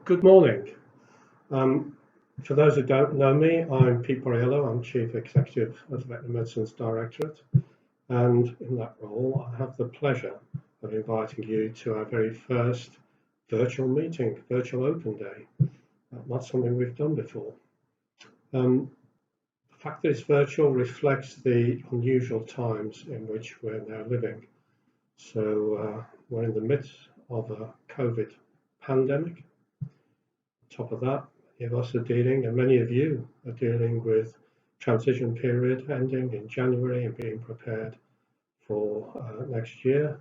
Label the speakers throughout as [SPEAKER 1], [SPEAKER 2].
[SPEAKER 1] Good morning. For those who don't know me, I'm Pete Borriello. I'm Chief Executive of Veterinary Medicine's Directorate, and in that role I have the pleasure of inviting you to our very first virtual meeting, virtual open day. Not something we've done before. The fact that it's virtual reflects the unusual times in which we're now living. So we're in the midst of a COVID pandemic. On top of that, many of us are dealing, and many of you are dealing with transition period ending in January and being prepared for next year,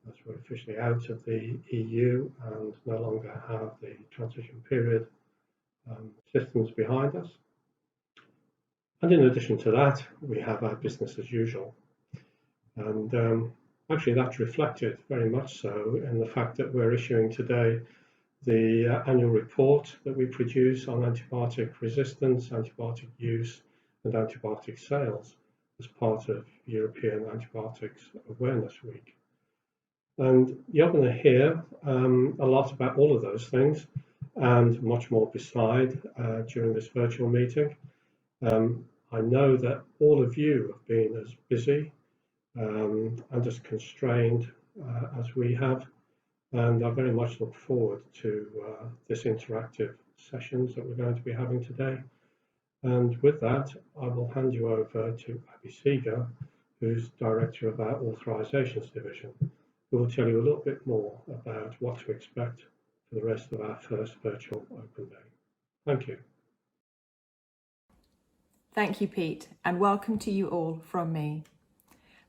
[SPEAKER 1] as we're officially out of the EU and no longer have the transition period systems behind us. And in addition to that, we have our business as usual. And actually that's reflected very much so in the fact that we're issuing today the annual report that we produce on antibiotic resistance, antibiotic use and antibiotic sales as part of European Antibiotics Awareness Week. And you're going to hear a lot about all of those things and much more beside during this virtual meeting. I know that all of you have been as busy and as constrained as we have, and I very much look forward to this interactive sessions that we're going to be having today. And with that, I will hand you over to Abi Seager, who's Director of our Authorisations Division, who will tell you a little bit more about what to expect for the rest of our first virtual open day. Thank you.
[SPEAKER 2] Thank you, Pete, and welcome to you all from me.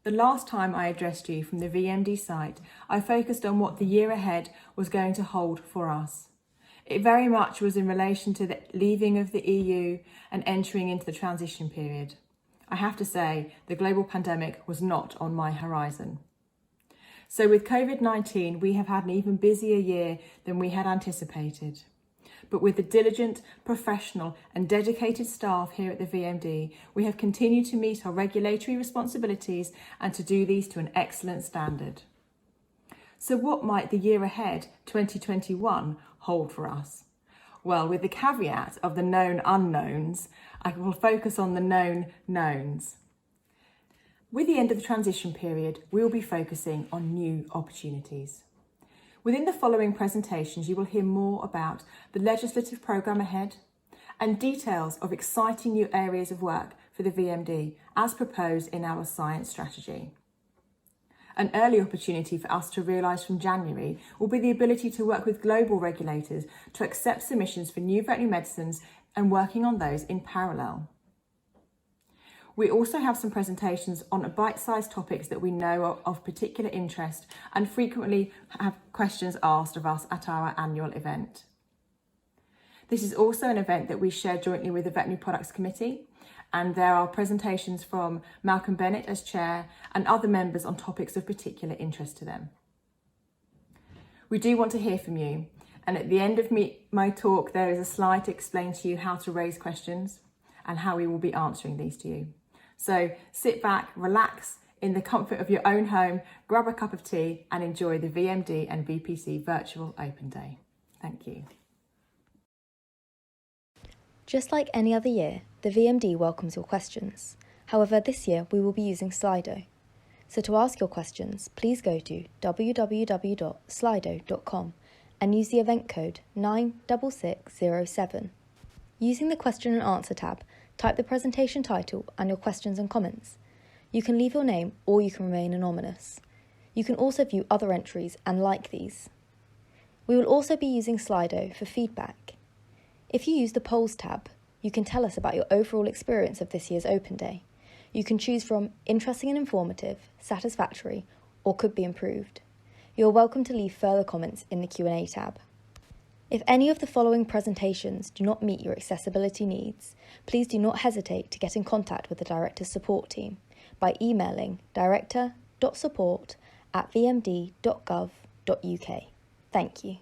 [SPEAKER 2] The last time I addressed you from the VMD site, I focused on what the year ahead was going to hold for us. It very much was in relation to the leaving of the EU and entering into the transition period. I have to say, the global pandemic was not on my horizon. So with COVID-19, we have had an even busier year than we had anticipated. But with the diligent, professional and dedicated staff here at the VMD, we have continued to meet our regulatory responsibilities and to do these to an excellent standard. So what might the year ahead, 2021, hold for us? Well, with the caveat of the known unknowns, I will focus on the known knowns. With the end of the transition period, we will be focusing on new opportunities. Within the following presentations, you will hear more about the legislative programme ahead and details of exciting new areas of work for the VMD as proposed in our science strategy. An early opportunity for us to realise from January will be the ability to work with global regulators to accept submissions for new veterinary medicines and working on those in parallel. We also have some presentations on bite-sized topics that we know are of particular interest and frequently have questions asked of us at our annual event. This is also an event that we share jointly with the Veterinary Products Committee, and there are presentations from Malcolm Bennett as chair and other members on topics of particular interest to them. We do want to hear from you, and at the end of my talk there is a slide to explain to you how to raise questions and how we will be answering these to you. So sit back, relax in the comfort of your own home, grab a cup of tea and enjoy the VMD and VPC Virtual Open Day. Thank you.
[SPEAKER 3] Just like any other year, the VMD welcomes your questions. However, this year we will be using Slido. So to ask your questions, please go to www.slido.com and use the event code 96607. Using the question and answer tab, type the presentation title and your questions and comments. You can leave your name or you can remain anonymous. You can also view other entries and like these. We will also be using Slido for feedback. If you use the polls tab, you can tell us about your overall experience of this year's Open Day. You can choose from interesting and informative, satisfactory, or could be improved. You are welcome to leave further comments in the Q&A tab. If any of the following presentations do not meet your accessibility needs, please do not hesitate to get in contact with the Director's support team by emailing director.support@vmd.gov.uk. Thank you.